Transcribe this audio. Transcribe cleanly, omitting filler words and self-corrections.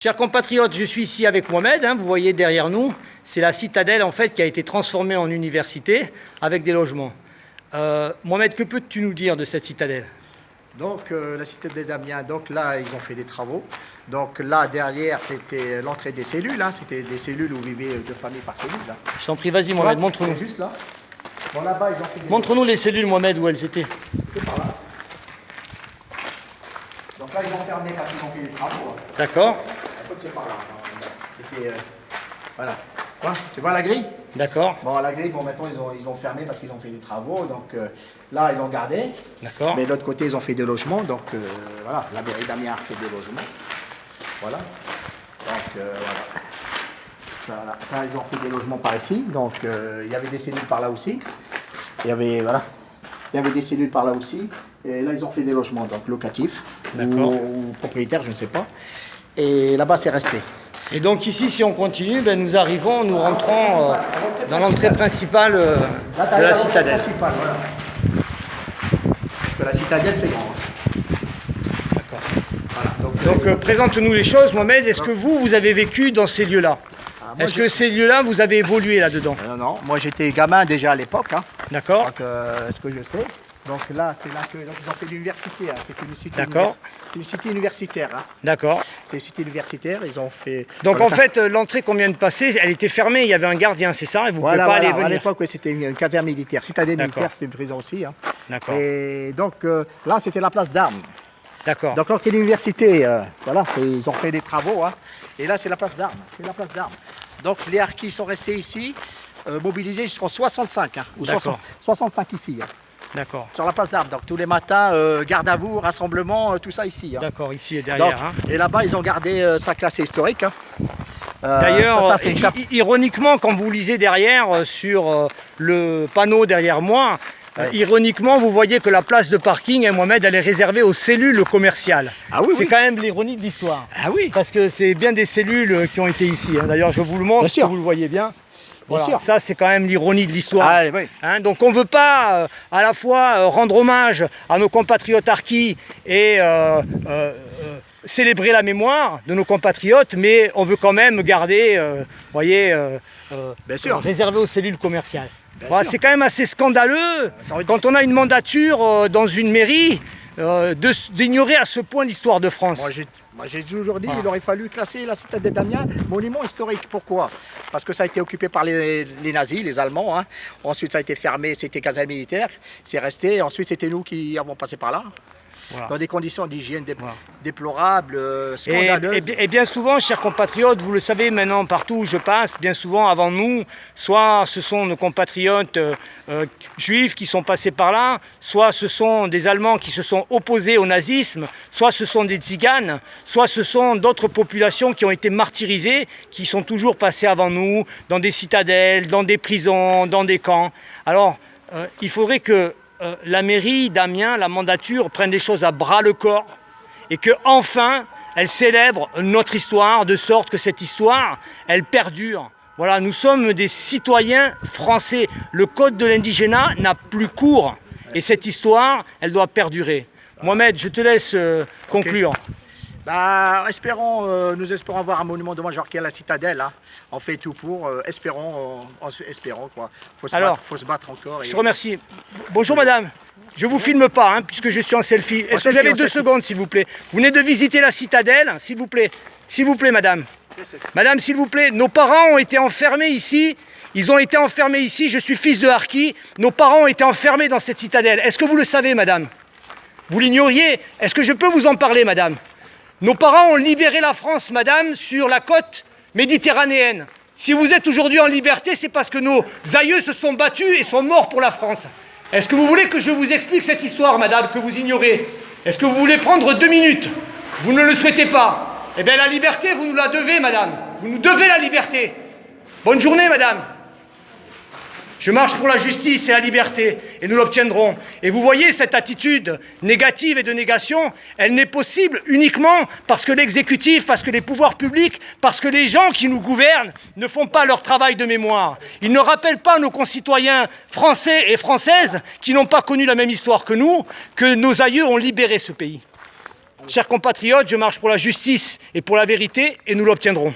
Chers compatriotes, je suis ici avec Mohamed, vous voyez derrière nous, c'est la citadelle en fait qui a été transformée en université avec des logements. Mohamed, que peux-tu nous dire de cette citadelle? Donc la citadelle d'Amiens, donc là ils ont fait des travaux. Donc là derrière c'était l'entrée des cellules, c'était des cellules où vivaient deux familles par cellule. Là. Je t'en prie, vas-y Mohamed, montre-nous. Juste là. Bon là-bas ils ont fait des... Montre-nous les cellules Mohamed, où elles étaient. C'est par là. Donc là ils ont fermé parce qu'ils ont fait des travaux. D'accord. C'est par là. C'était... voilà. Quoi? Tu vois la grille? D'accord. Bon, la grille, bon, maintenant ils ont fermé parce qu'ils ont fait des travaux. Donc là, ils l'ont gardé. D'accord. Mais de l'autre côté, ils ont fait des logements. Donc voilà, la mairie d'Amiens a fait des logements. Voilà. Donc voilà. Ça, ils ont fait des logements par ici. Donc il y avait des cellules par là aussi. Il y avait, voilà. Il y avait des cellules par là aussi. Et là, ils ont fait des logements donc locatifs ou propriétaires, je ne sais pas. Et là-bas, c'est resté. Et donc ici, si on continue, nous rentrons dans l'entrée principale de la citadelle. Voilà. Parce que la citadelle, c'est grand. D'accord. Voilà, donc présente-nous les choses, Mohamed. Est-ce que vous avez vécu dans ces lieux-là? Est-ce que ces lieux-là, vous avez évolué là-dedans? Non, moi j'étais gamin déjà à l'époque. D'accord. Donc, ce que je sais. Donc là, c'est là qu'ils ont fait l'université. C'est une cité. D'accord. C'est une cité universitaire. D'accord. C'est une cité universitaire. Ils ont fait. Donc en fait, l'entrée qu'on vient de passer, elle était fermée. Il y avait un gardien, c'est ça? Et vous ne pouvez pas aller venir. À l'époque, c'était une caserne militaire. Citadelle militaire, c'était une prison aussi. D'accord. Et donc là, c'était la place d'armes. D'accord. Donc l'entrée de l'université, voilà, ils ont fait des travaux. Et là, c'est la place d'armes. C'est la place d'armes. Donc les harkis sont restés ici, mobilisés jusqu'en 65. Ou 65 ici. D'accord. Sur la place d'armes. Donc tous les matins, garde à vous, rassemblement, tout ça ici. D'accord, ici et derrière. Donc, et là-bas, ils ont gardé sa classe historique. D'ailleurs, ironiquement, quand vous lisez derrière, sur le panneau derrière moi, ironiquement, vous voyez que la place de parking, Mohamed, elle est réservée aux cellules commerciales. Ah oui, c'est quand même l'ironie de l'histoire. Ah oui. Parce que c'est bien des cellules qui ont été ici. D'ailleurs, je vous le montre, si vous le voyez bien. Voilà, ça, c'est quand même l'ironie de l'histoire. Donc on ne veut pas à la fois rendre hommage à nos compatriotes harkis et célébrer la mémoire de nos compatriotes, mais on veut quand même garder, réservé aux cellules commerciales. Voilà, c'est quand même assez scandaleux quand on a une mandature dans une mairie d'ignorer à ce point l'histoire de France. Moi j'ai toujours dit qu'il aurait fallu classer la citadelle d'Amiens monument historique. Pourquoi? Parce que ça a été occupé par les nazis, les Allemands. Ensuite ça a été fermé, c'était caserne militaire, c'est resté. Ensuite c'était nous qui avons passé par là. Voilà. Dans des conditions d'hygiène déplorables, scandaleuses. Et bien souvent, chers compatriotes, vous le savez maintenant partout où je passe, bien souvent avant nous, soit ce sont nos compatriotes juifs qui sont passés par là, soit ce sont des Allemands qui se sont opposés au nazisme, soit ce sont des tziganes, soit ce sont d'autres populations qui ont été martyrisées, qui sont toujours passées avant nous, dans des citadelles, dans des prisons, dans des camps. Alors, il faudrait que la mairie d'Amiens, la mandature, prenne les choses à bras le corps et que enfin elle célèbre notre histoire de sorte que cette histoire, elle perdure. Voilà, nous sommes des citoyens français. Le code de l'indigénat n'a plus cours et cette histoire, elle doit perdurer. Mohamed, je te laisse conclure. Nous espérons avoir un monument d'hommage à la citadelle. On fait tout pour, espérons quoi. Faut se battre encore. Je te remercie. Bonjour madame, je ne vous filme pas puisque je suis en selfie. Est-ce que vous avez 2 secondes s'il vous plaît? Vous venez de visiter la citadelle, s'il vous plaît. S'il vous plaît madame. Madame, s'il vous plaît, nos parents ont été enfermés ici. Ils ont été enfermés ici, je suis fils de harki. Nos parents ont été enfermés dans cette citadelle. Est-ce que vous le savez madame? Vous l'ignoriez? Est-ce que je peux vous en parler madame? Nos parents ont libéré la France, madame, sur la côte méditerranéenne. Si vous êtes aujourd'hui en liberté, c'est parce que nos aïeux se sont battus et sont morts pour la France. Est-ce que vous voulez que je vous explique cette histoire, madame, que vous ignorez? Est-ce que vous voulez prendre 2 minutes? Vous ne le souhaitez pas. Eh bien, la liberté, vous nous la devez, madame. Vous nous devez la liberté. Bonne journée, madame. Je marche pour la justice et la liberté, et nous l'obtiendrons. Et vous voyez, cette attitude négative et de négation, elle n'est possible uniquement parce que l'exécutif, parce que les pouvoirs publics, parce que les gens qui nous gouvernent ne font pas leur travail de mémoire. Ils ne rappellent pas nos concitoyens français et françaises qui n'ont pas connu la même histoire que nous, que nos aïeux ont libéré ce pays. Chers compatriotes, je marche pour la justice et pour la vérité et nous l'obtiendrons.